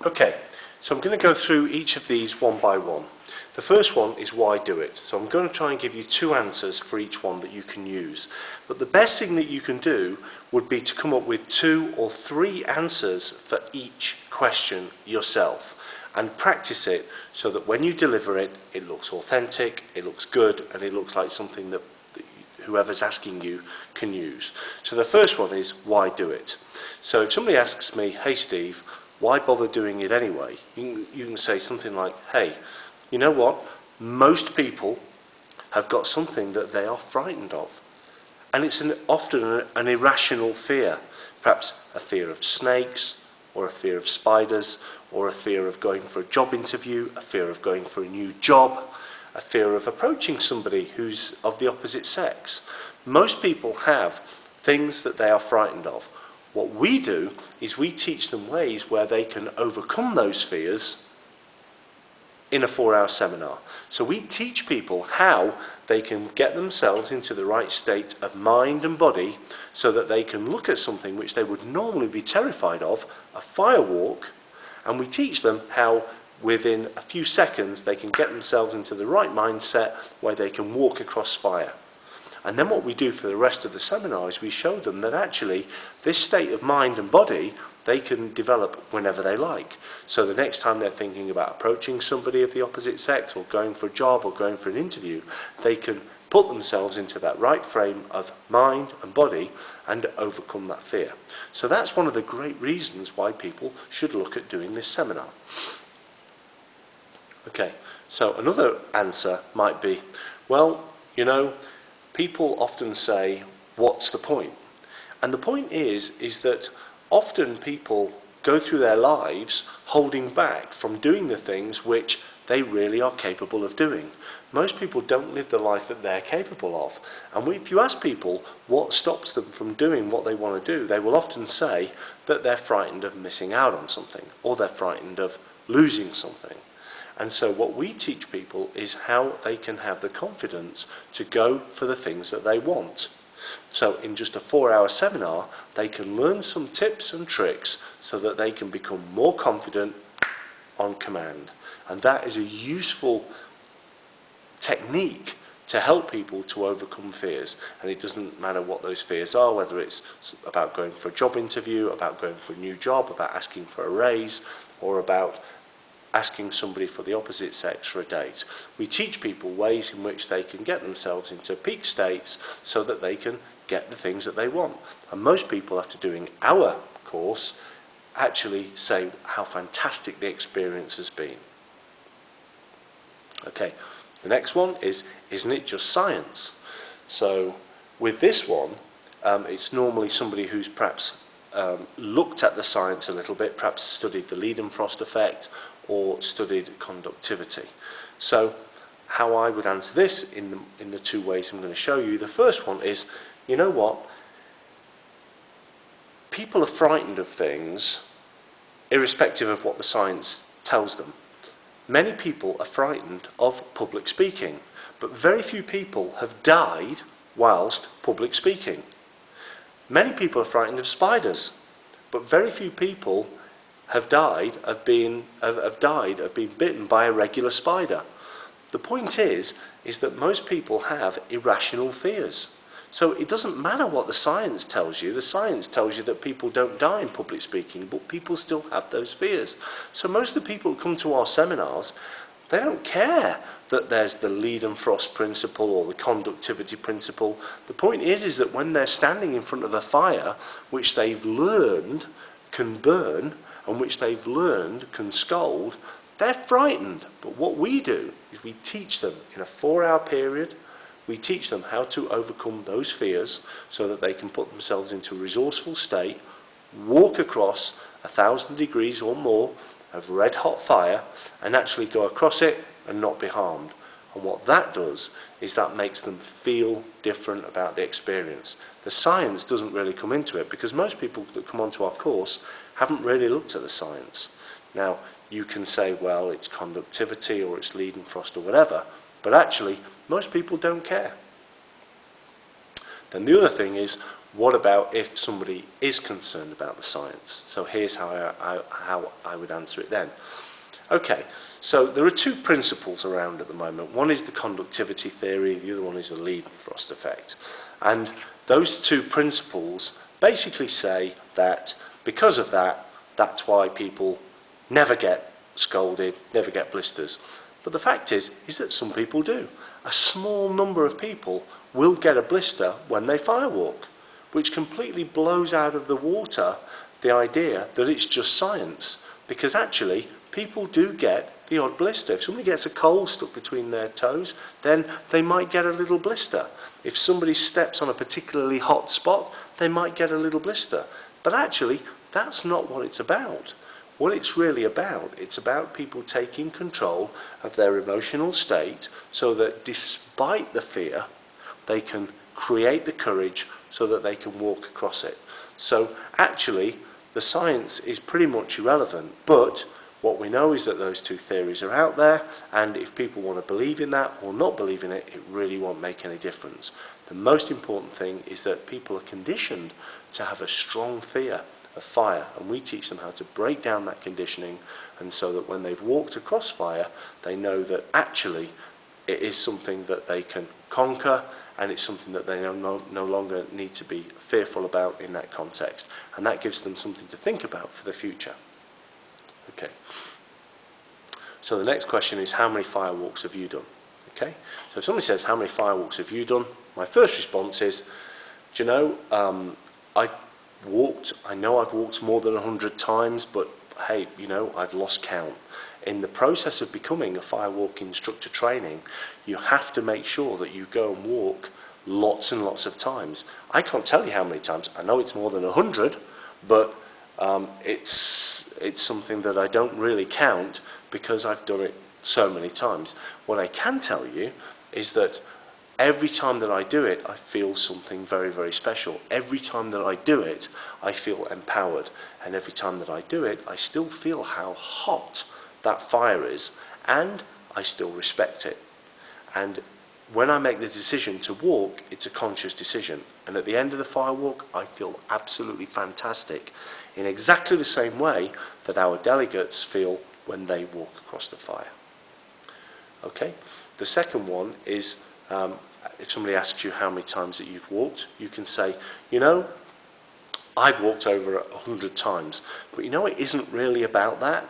Okay, so I'm going to go through each of these one by one. The first one is why do it. So I'm going to try and give you two answers for each one that you can use. But the best thing that you can do would be to come up with 2 or 3 answers for each question yourself and practice it so that when you deliver it, it looks authentic, it looks good, and it looks like something that whoever's asking you can use. So the first one is why do it. So if somebody asks me, hey Steve, why bother doing it anyway? You can say something like, hey, you know what? Most people have got something that they are frightened of. And it's often an irrational fear. Perhaps a fear of snakes, or a fear of spiders, or a fear of going for a job interview, a fear of going for a new job, a fear of approaching somebody who's of the opposite sex. Most people have things that they are frightened of. What we do is we teach them ways where they can overcome those fears in a 4-hour seminar. So we teach people how they can get themselves into the right state of mind and body so that they can look at something which they would normally be terrified of, a firewalk, and we teach them how within a few seconds they can get themselves into the right mindset where they can walk across fire. And then what we do for the rest of the seminar is we show them that actually this state of mind and body they can develop whenever they like. So the next time they're thinking about approaching somebody of the opposite sex or going for a job or going for an interview, they can put themselves into that right frame of mind and body and overcome that fear. So that's one of the great reasons why people should look at doing this seminar. Okay, so another answer might be, well, you know, people often say, what's the point? And the point is that often people go through their lives holding back from doing the things which they really are capable of doing. Most people don't live the life that they're capable of. And if you ask people what stops them from doing what they want to do, they will often say that they're frightened of missing out on something, or they're frightened of losing something. And so what we teach people is how they can have the confidence to go for the things that they want. So in just a 4-hour seminar, they can learn some tips and tricks so that they can become more confident on command. And that is a useful technique to help people to overcome fears. And it doesn't matter what those fears are, whether it's about going for a job interview, about going for a new job, about asking for a raise, or about asking somebody for the opposite sex for a date. We teach people ways in which they can get themselves into peak states so that they can get the things that they want. And most people, after doing our course, actually say how fantastic the experience has been. Okay, the next one is, isn't it just science? So with this one, it's normally somebody who's perhaps looked at the science a little bit, perhaps studied the Leidenfrost effect, or studied conductivity. So how I would answer this in the 2 ways I'm going to show you. The first one is, you know what? People are frightened of things irrespective of what the science tells them. Many people are frightened of public speaking, but very few people have died whilst public speaking. Many people are frightened of spiders, but very few people have died of being bitten by a regular spider. The point is that most people have irrational fears. So it doesn't matter what the science tells you. The science tells you that people don't die in public speaking, but people still have those fears. So most of the people who come to our seminars, they don't care that there's the Leidenfrost principle or the conductivity principle. The point is that when they're standing in front of a fire, which they've learned can burn, and which they've learned can scald, they're frightened. But what we do is we teach them in a 4-hour period, we teach them how to overcome those fears so that they can put themselves into a resourceful state, walk across 1,000 degrees or more of red hot fire and actually go across it and not be harmed. And what that does is that makes them feel different about the experience. The science doesn't really come into it because most people that come onto our course haven't really looked at the science. Now, you can say, well, it's conductivity or it's Leidenfrost or whatever, but actually, most people don't care. Then the other thing is, What about if somebody is concerned about the science? So here's how I would answer it then. Okay, so there are two principles around at the moment. One is the conductivity theory, the other one is the Leidenfrost effect. And those two principles basically say that because of that, that's why people never get scolded, never get blisters. But the fact is that some people do. A small number of people will get a blister when they firewalk, which completely blows out of the water the idea that it's just science. Because actually, people do get the odd blister. If somebody gets a coal stuck between their toes, then they might get a little blister. If somebody steps on a particularly hot spot, they might get a little blister. But actually, that's not what it's about. What it's really about, it's about people taking control of their emotional state so that despite the fear, they can create the courage so that they can walk across it. So actually, the science is pretty much irrelevant, but what we know is that those two theories are out there, and if people want to believe in that or not believe in it, it really won't make any difference. The most important thing is that people are conditioned to have a strong fear of fire, and we teach them how to break down that conditioning, and so that when they've walked across fire, they know that actually it is something that they can conquer, and it's something that they no longer need to be fearful about in that context. And that gives them something to think about for the future. Okay. So the next question is, how many firewalks have you done? Okay. So if somebody says, how many firewalks have you done? My first response is, do you know, I know I've walked more than 100 times, but hey, you know, I've lost count. In the process of becoming a firewalk instructor training, you have to make sure that you go and walk lots and lots of times. I can't tell you how many times. I know it's more than 100, but it's something that I don't really count because I've done it so many times. What I can tell you is that every time that I do it, I feel something very, very special. Every time that I do it, I feel empowered. And every time that I do it, I still feel how hot that fire is, and I still respect it. And when I make the decision to walk, it's a conscious decision. And at the end of the firewalk, I feel absolutely fantastic, in exactly the same way that our delegates feel when they walk across the fire. Okay? The second one is, if somebody asks you how many times that you've walked, you can say, you know, I've walked over 100 times. But you know, it isn't really about that,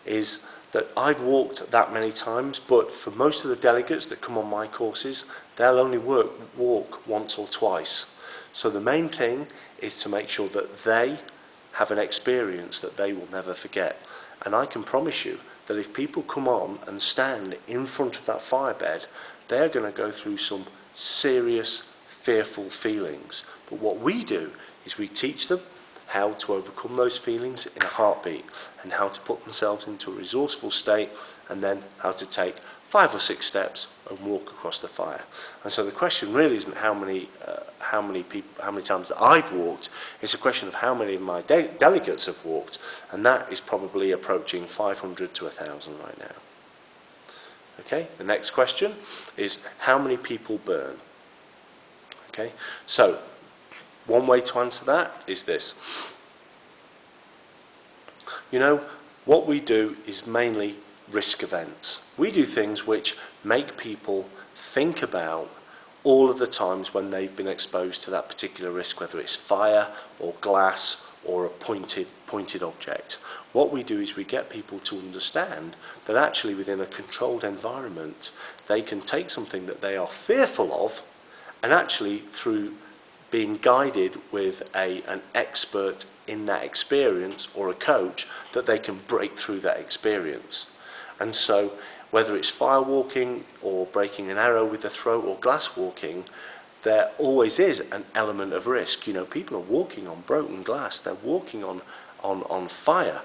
is that I've walked that many times, but for most of the delegates that come on my courses, they'll only walk once or twice. So the main thing is to make sure that they have an experience that they will never forget. And I can promise you that if people come on and stand in front of that firebed, they're going to go through some serious, fearful feelings. But what we do is we teach them how to overcome those feelings in a heartbeat, and how to put themselves into a resourceful state, and then how to take 5 or 6 steps and walk across the fire. And so the question really isn't how many times that I've walked. It's a question of how many of my delegates have walked, and that is probably approaching 500 to 1,000 right now. Okay. The next question is, how many people burn? Okay. So one way to answer that is this. You know, what we do is mainly risk events. We do things which make people think about all of the times when they've been exposed to that particular risk, whether it's fire or glass or a pointed object. What we do is we get people to understand that actually within a controlled environment, they can take something that they are fearful of, and actually through being guided with an expert in that experience or a coach, that they can break through that experience. And so whether it's firewalking or breaking an arrow with the throat or glass walking, there always is an element of risk. You know, people are walking on broken glass, they're walking on fire.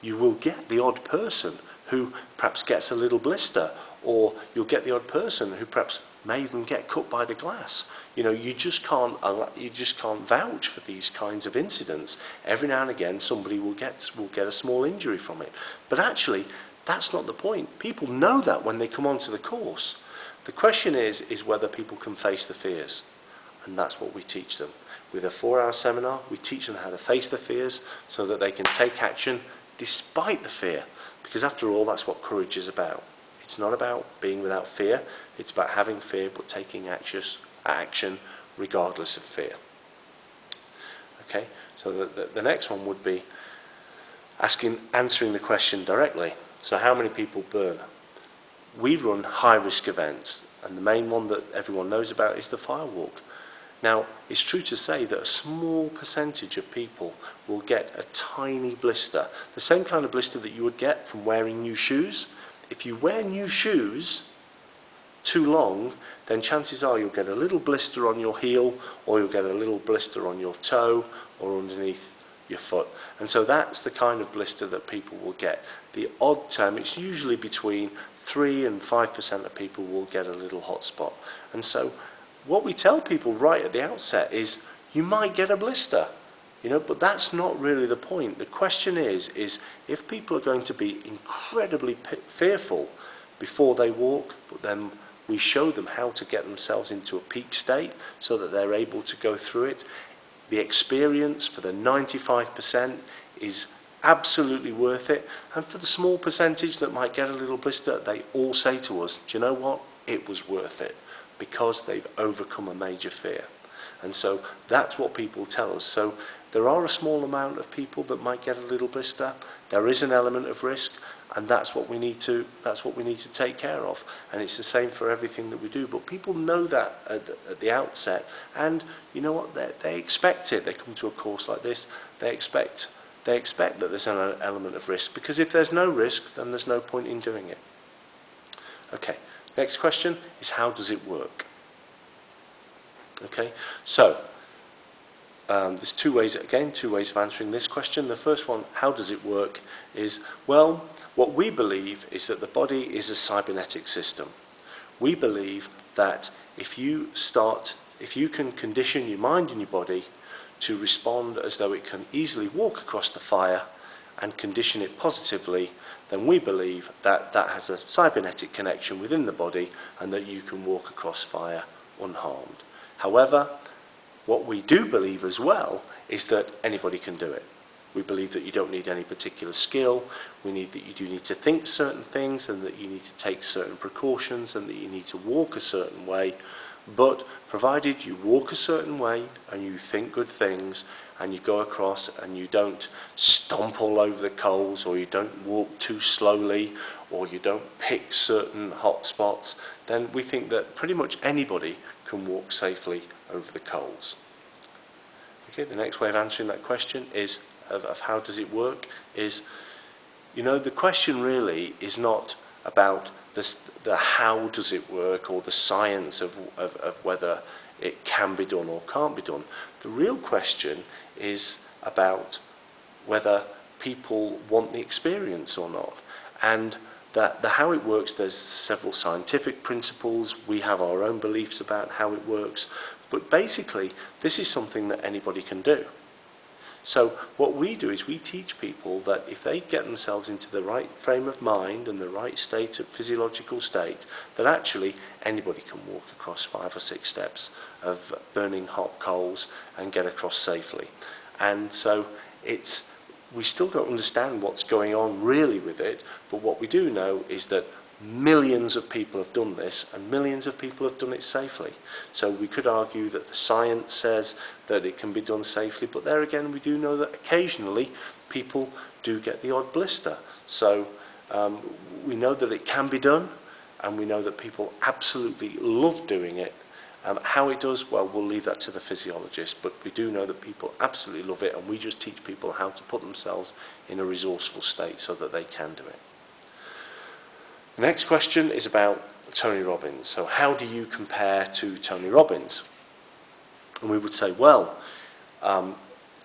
You will get the odd person who perhaps gets a little blister, or you'll get the odd person who perhaps may even get cut by the glass. You know, you just can't vouch for these kinds of incidents. Every now and again, somebody will get a small injury from it. But actually, that's not the point. People know that when they come onto the course. The question is whether people can face the fears, and that's what we teach them. with a 4-hour seminar. We teach them how to face their fears so that they can take action despite the fear. Because after all, that's what courage is about. It's not about being without fear. It's about having fear but taking action regardless of fear. Okay, so the next one would be answering the question directly. So how many people burn? We run high-risk events, and the main one that everyone knows about is the Firewalk. Now, it's true to say that a small percentage of people will get a tiny blister, the same kind of blister that you would get from wearing new shoes. If you wear new shoes too long, then chances are you'll get a little blister on your heel, or you'll get a little blister on your toe, or underneath your foot. And so that's the kind of blister that people will get. The odd term, it's usually between 3 and 5% of people will get a little hot spot. And so what we tell people right at the outset is, you might get a blister, but that's not really the point. The question is if people are going to be incredibly fearful before they walk, but then we show them how to get themselves into a peak state so that they're able to go through it. The experience for the 95% is absolutely worth it, and for the small percentage that might get a little blister, they all say to us, do you know what, it was worth it, because they've overcome a major fear. And so that's what people tell us. So there are a small amount of people that might get a little blister. There is an element of risk, and that's what we need to take care of. And it's the same for everything that we do. But people know that at the outset, and you know what, they expect it. They come to a course like this, they expect that there's an element of risk, because if there's no risk, then there's no point in doing it. Okay, next question is, how does it work? Okay, so there's two ways of answering this question. The first one, how does it work, is, well, what we believe is that the body is a cybernetic system. We believe that if you can condition your mind and your body to respond as though it can easily walk across the fire and condition it positively, then we believe that that has a cybernetic connection within the body and that you can walk across fire unharmed. However, what we do believe as well is that anybody can do it. We believe that you don't need any particular skill. We need that you do need to think certain things, and that you need to take certain precautions, and that you need to walk a certain way. But provided you walk a certain way and you think good things and you go across and you don't stomp all over the coals, or you don't walk too slowly, or you don't pick certain hot spots, then we think that pretty much anybody can walk safely over the coals. Okay, the next way of answering that question is of how does it work is, the question really is not about the how does it work, or the science of whether it can be done or can't be done. The real question is about whether people want the experience or not. And the how it works, there's several scientific principles. We have our own beliefs about how it works. But basically, this is something that anybody can do. So what we do is we teach people that if they get themselves into the right frame of mind and the right physiological state, that actually anybody can walk across 5 or 6 steps of burning hot coals and get across safely. And so we still don't understand what's going on really with it, but what we do know is that millions of people have done this, and millions of people have done it safely. So we could argue that the science says that it can be done safely, but there again we do know that occasionally people do get the odd blister. So we know that it can be done, and we know that people absolutely love doing it. How it does, well, we'll leave that to the physiologist, but we do know that people absolutely love it, and we just teach people how to put themselves in a resourceful state so that they can do it. The next question is about Tony Robbins. So how do you compare to Tony Robbins? And we would say, well,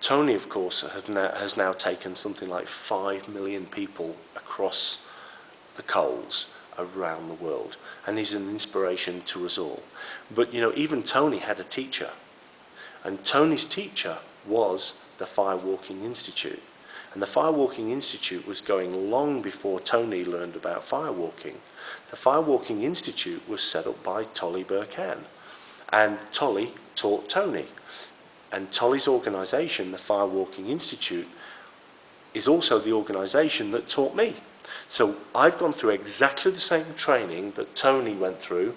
Tony, of course, has now taken something like 5 million people across the coals around the world, and he's an inspiration to us all. But even Tony had a teacher, and Tony's teacher was the Firewalking Institute. And the Firewalking Institute was going long before Tony learned about firewalking. The Firewalking Institute was set up by Tolly Burkan, and Tolly taught Tony. And Tolly's organisation, the Firewalking Institute, is also the organisation that taught me. So I've gone through exactly the same training that Tony went through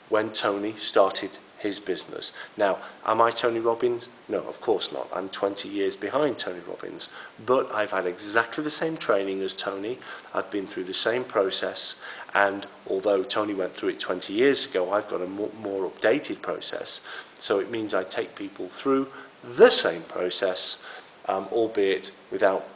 when Tony started his business. Now, am I Tony Robbins? No, of course not. I'm 20 years behind Tony Robbins. But I've had exactly the same training as Tony. I've been through the same process. And although Tony went through it 20 years ago, I've got a more updated process. So it means I take people through the same process, albeit without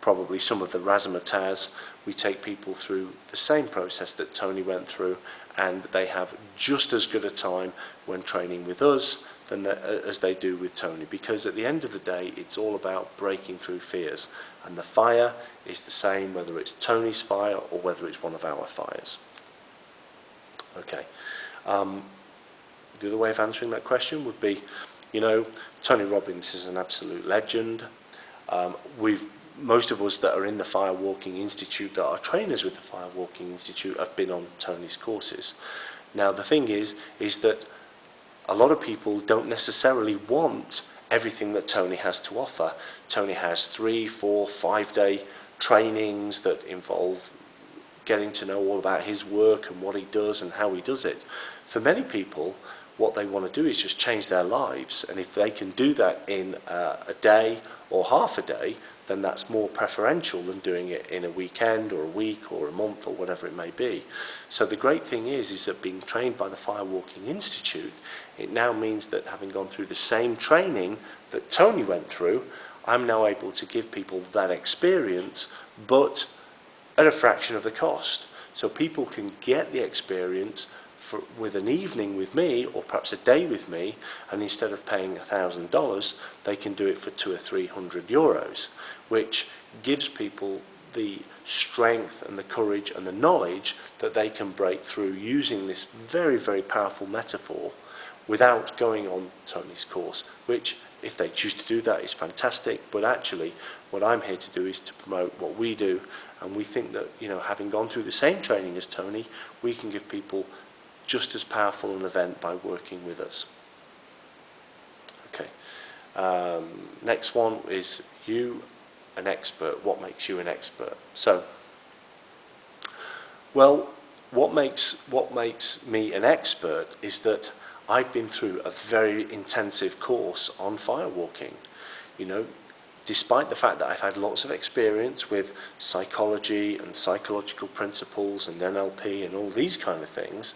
probably some of the razzmatazz. We take people through the same process that Tony went through, and they have just as good a time when training with us as they do with Tony, because at the end of the day it's all about breaking through fears, and the fire is the same whether it's Tony's fire or whether it's one of our fires. Okay, the other way of answering that question would be, you know, Tony Robbins is an absolute legend. Most of us that are in the Firewalking Institute, that are trainers with the Firewalking Institute, have been on Tony's courses. Now the thing is that a lot of people don't necessarily want everything that Tony has to offer. Tony has 3, 4, 5-day trainings that involve getting to know all about his work and what he does and how he does it. For many people, what they want to do is just change their lives, and if they can do that in a day or half a day, then that's more preferential than doing it in a weekend or a week or a month or whatever it may be. So the great thing is that being trained by the Firewalking Institute, it now means that having gone through the same training that Tony went through, I'm now able to give people that experience, but at a fraction of the cost. So people can get the experience with an evening with me, or perhaps a day with me, and instead of paying $1,000, they can do it for 200 or 300 euros, which gives people the strength and the courage and the knowledge that they can break through using this very, very powerful metaphor without going on Tony's course, which, if they choose to do that, is fantastic. But actually, what I'm here to do is to promote what we do, and we think that, you know, having gone through the same training as Tony, we can give people just as powerful an event by working with us. Okay. Next one is you, an expert. What makes you an expert? So, well, what makes me an expert is that I've been through a very intensive course on firewalking. You know, despite the fact that I've had lots of experience with psychology and psychological principles and NLP and all these kind of things,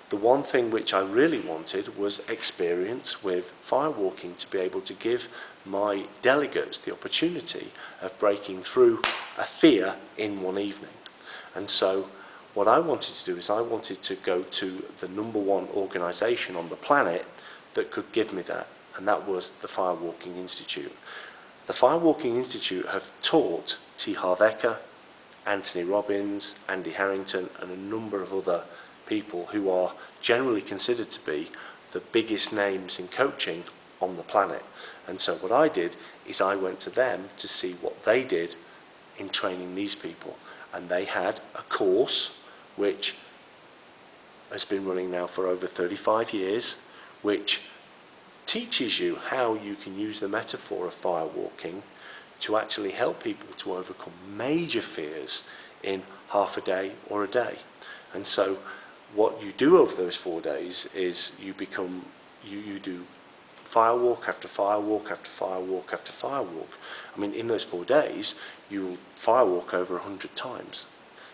the one thing which I really wanted was experience with firewalking, to be able to give my delegates the opportunity of breaking through a fear in one evening. And so what I wanted to do is I wanted to go to the #1 organisation on the planet that could give me that, and that was the Firewalking Institute. The Firewalking Institute have taught T. Harv Eker, Anthony Robbins, Andy Harrington, and a number of other people who are generally considered to be the biggest names in coaching on the planet. And so what I did is I went to them to see what they did in training these people. And they had a course which has been running now for over 35 years, which teaches you how you can use the metaphor of firewalking to actually help people to overcome major fears in half a day or a day. And so what you do over those 4 days is you do firewalk after firewalk after firewalk after firewalk. I mean, in those 4 days, you will firewalk over 100 times.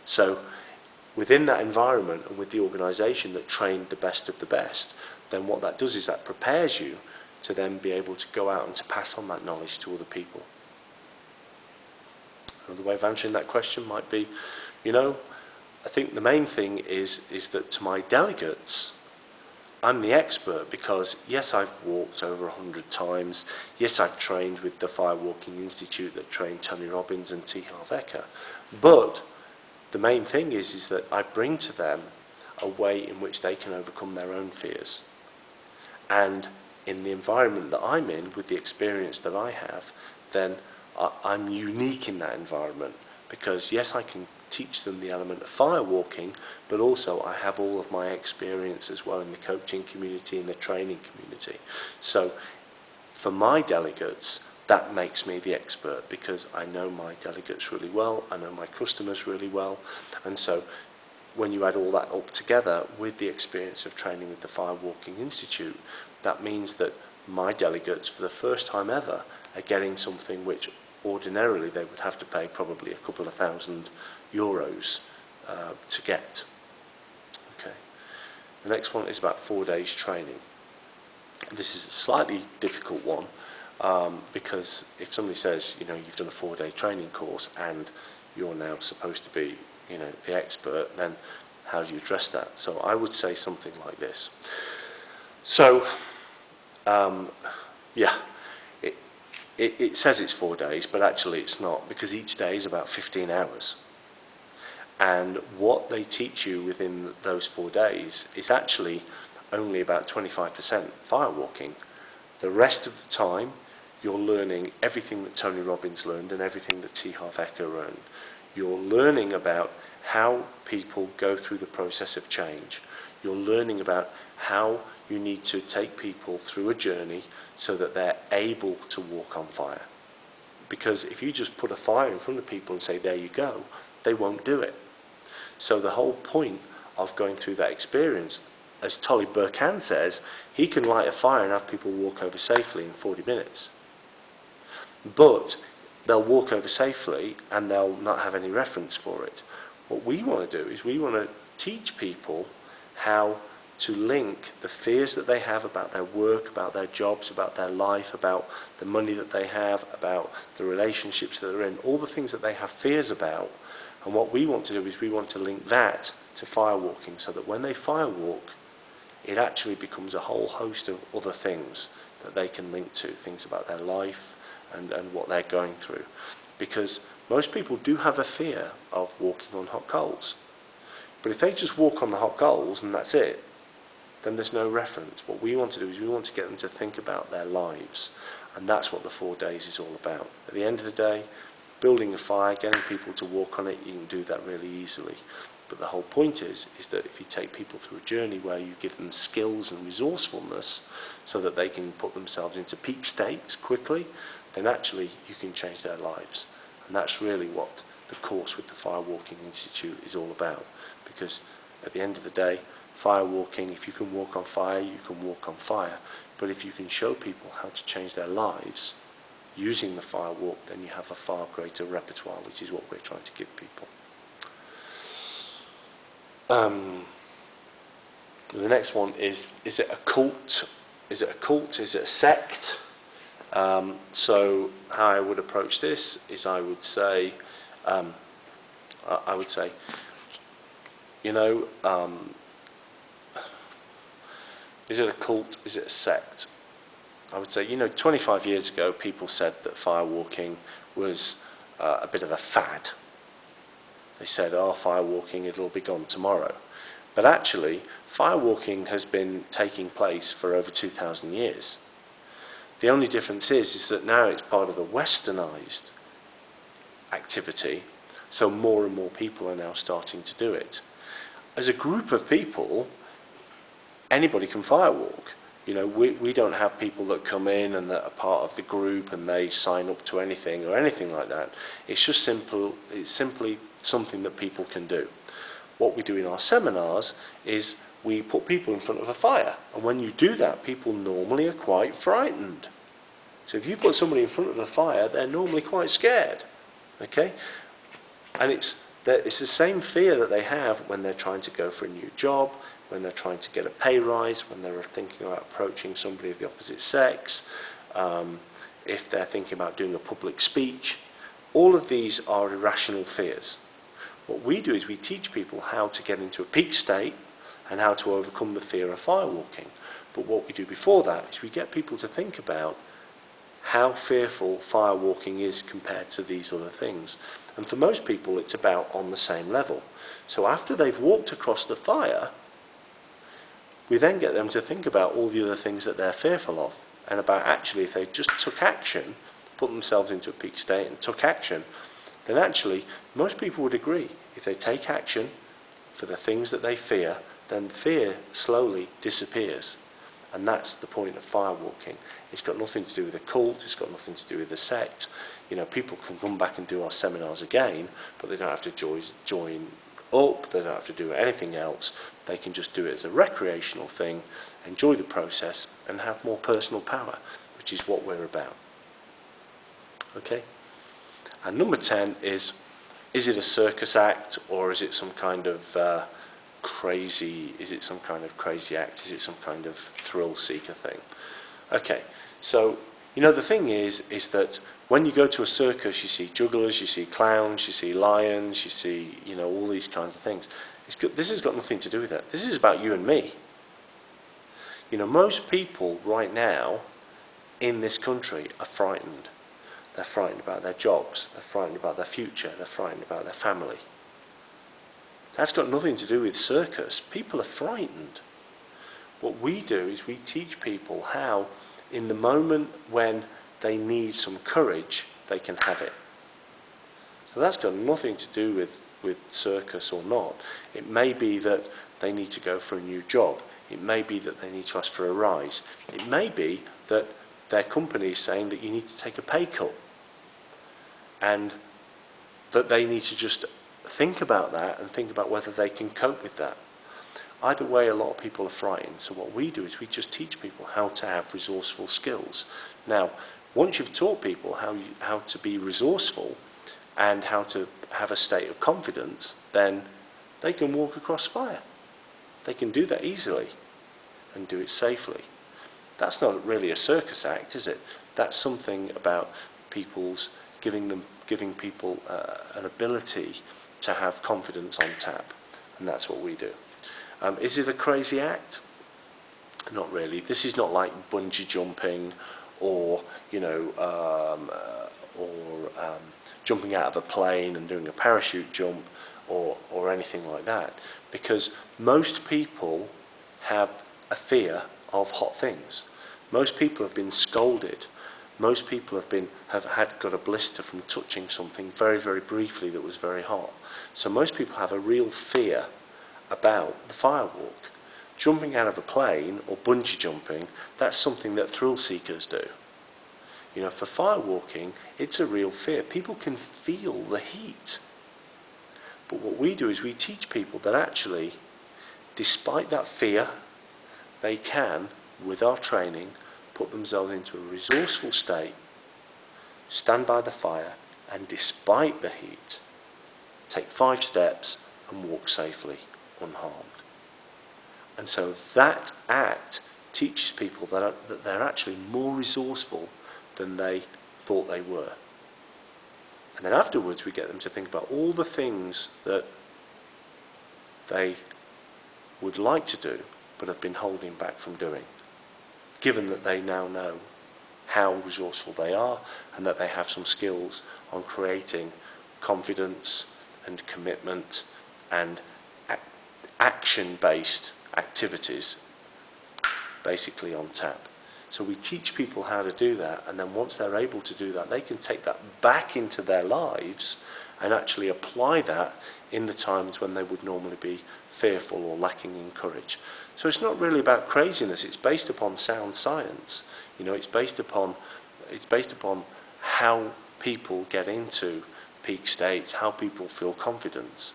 So within that environment and with the organisation that trained the best of the best, then what that does is that prepares you to then be able to go out and to pass on that knowledge to other people. Another way of answering that question might be, you know, I think the main thing is that to my delegates, I'm the expert because, yes, I've walked over 100 times. Yes, I've trained with the Firewalking Institute that trained Tony Robbins and T. Harv Eker. But the main thing is that I bring to them a way in which they can overcome their own fears. And in the environment that I'm in, with the experience that I have, then I'm unique in that environment. Because, yes, I can teach them the element of firewalking, but also I have all of my experience as well in the coaching community and the training community. So for my delegates, that makes me the expert, because I know my delegates really well, I know my customers really well, and so when you add all that up together with the experience of training with the Firewalking Institute, that means that my delegates, for the first time ever, are getting something which ordinarily they would have to pay probably a couple of €1,000 to get. Okay. The next one is about 4 days training. This is a slightly difficult one, because if somebody says, you know, you've done a 4-day training course and you're now supposed to be, you know, the expert, then how do you address that? So I would say something like this. So, yeah, it says it's 4 days, but actually it's not, because each day is about 15 hours. And what they teach you within those 4 days is actually only about 25% firewalking. The rest of the time, you're learning everything that Tony Robbins learned and everything that T. Harv Eker learned. You're learning about how people go through the process of change. You're learning about how you need to take people through a journey so that they're able to walk on fire. Because if you just put a fire in front of people and say, there you go, they won't do it. So the whole point of going through that experience, as Tolly Burkan says, he can light a fire and have people walk over safely in 40 minutes. But they'll walk over safely and they'll not have any reference for it. What we want to do is we want to teach people how to link the fears that they have about their work, about their jobs, about their life, about the money that they have, about the relationships that they're in, all the things that they have fears about. And what we want to do is we want to link that to firewalking, so that when they firewalk, it actually becomes a whole host of other things that they can link to, things about their life and what they're going through. Because most people do have a fear of walking on hot coals. But if they just walk on the hot coals and that's it, then there's no reference. What we want to do is we want to get them to think about their lives. And that's what the 4 days is all about. At the end of the day, building a fire, getting people to walk on it, you can do that really easily. But the whole point is that if you take people through a journey where you give them skills and resourcefulness so that they can put themselves into peak states quickly, then actually you can change their lives. And that's really what the course with the Firewalking Institute is all about. Because at the end of the day, firewalking, if you can walk on fire, you can walk on fire. But if you can show people how to change their lives using the Firewalk, then you have a far greater repertoire, which is what we're trying to give people. The next one is it a cult? Is it a cult? Is it a sect? So how I would approach this is I would say, you know, is it a cult? Is it a sect? I would say, you know, 25 years ago, people said that firewalking was a bit of a fad. They said, oh, firewalking, it'll be gone tomorrow. But actually, firewalking has been taking place for over 2,000 years. The only difference is that now it's part of a westernized activity, so more and more people are now starting to do it. As a group of people, anybody can firewalk. You know, we don't have people that come in and that are part of the group and they sign up to anything or anything like that. It's just simple. It's simply something that people can do. What we do in our seminars is we put people in front of a fire, and when you do that, people normally are quite frightened. So if you put somebody in front of a fire, they're normally quite scared. Okay, and it's the same fear that they have when they're trying to go for a new job, when they're trying to get a pay rise, when they're thinking about approaching somebody of the opposite sex, if they're thinking about doing a public speech. All of these are irrational fears. What we do is we teach people how to get into a peak state and how to overcome the fear of firewalking. But what we do before that is we get people to think about how fearful firewalking is compared to these other things. And for most people, it's about on the same level. So after they've walked across the fire, we then get them to think about all the other things that they're fearful of, and about actually if they just took action, put themselves into a peak state and took action, then actually most people would agree if they take action for the things that they fear, then fear slowly disappears. And that's the point of firewalking. It's got nothing to do with a cult, it's got nothing to do with a sect. You know, people can come back and do our seminars again, but they don't have to join up, they don't have to do anything else. They can just do it as a recreational thing, enjoy the process, and have more personal power, which is what we're about. Okay? And number 10 is it a circus act, or is it some kind of crazy act? Is it some kind of thrill seeker thing? Okay, so, you know, the thing is that when you go to a circus, you see jugglers, you see clowns, you see lions, you see, you know, all these kinds of things. This has got nothing to do with that. This is about you and me. You know, most people right now in this country are frightened. They're frightened about their jobs, they're frightened about their future, they're frightened about their family. That's got nothing to do with circus. People are frightened. What we do is we teach people how, in the moment when they need some courage, they can have it. So that's got nothing to do with circus or not. It may be that they need to go for a new job. It may be that they need to ask for a rise. It may be that their company is saying that you need to take a pay cut, and that they need to just think about that and think about whether they can cope with that. Either way, a lot of people are frightened. So what we do is we just teach people how to have resourceful skills. Now, once you've taught people how to be resourceful and how to have a state of confidence, then they can walk across fire. They can do that easily and do it safely. That's not really a circus act, is it? That's something about giving people an ability to have confidence on tap, and that's what we do. Is it a crazy act? Not really. This is not like bungee jumping, or jumping out of a plane and doing a parachute jump, or anything like that. Because most people have a fear of hot things. Most people have been scolded. Most people have got a blister from touching something very, very briefly that was very hot. So most people have a real fear about the firewalk. Jumping out of a plane or bungee jumping, that's something that thrill seekers do. You know, for firewalking, it's a real fear. People can feel the heat. But what we do is we teach people that actually, despite that fear, they can, with our training, put themselves into a resourceful state, stand by the fire, and despite the heat, take 5 steps and walk safely, unharmed. And so that act teaches people that they're actually more resourceful than they thought they were. And then afterwards we get them to think about all the things that they would like to do but have been holding back from doing, given that they now know how resourceful they are and that they have some skills on creating confidence and commitment and action-based activities basically on tap. So we teach people how to do that, and then once they're able to do that, they can take that back into their lives and actually apply that in the times when they would normally be fearful or lacking in courage. So it's not really about craziness, it's based upon sound science. You know, it's based upon how people get into peak states, how people feel confident.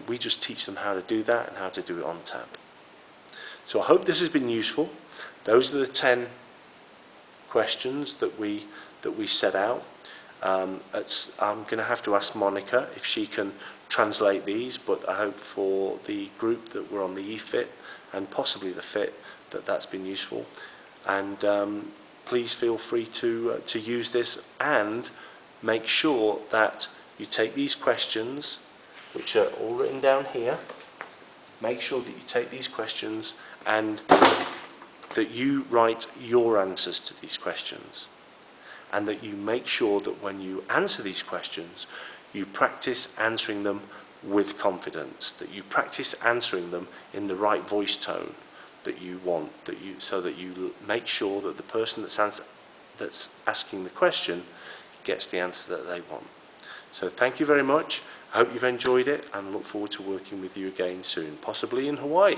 We just teach them how to do that and how to do it on tap. So I hope this has been useful. Those are the 10 questions that we set out. I'm going to have to ask Monica if she can translate these, but I hope for the group that were on the eFit and possibly the FIT that's been useful. And please feel free to use this, and make sure that you take these questions, which are all written down here. Make sure that you take these questions and that you write your answers to these questions, and that you make sure that when you answer these questions, you practice answering them with confidence, that you practice answering them in the right voice tone that you want, so that you make sure that the person that's asking the question gets the answer that they want. So thank you very much. I hope you've enjoyed it and look forward to working with you again soon, possibly in Hawaii.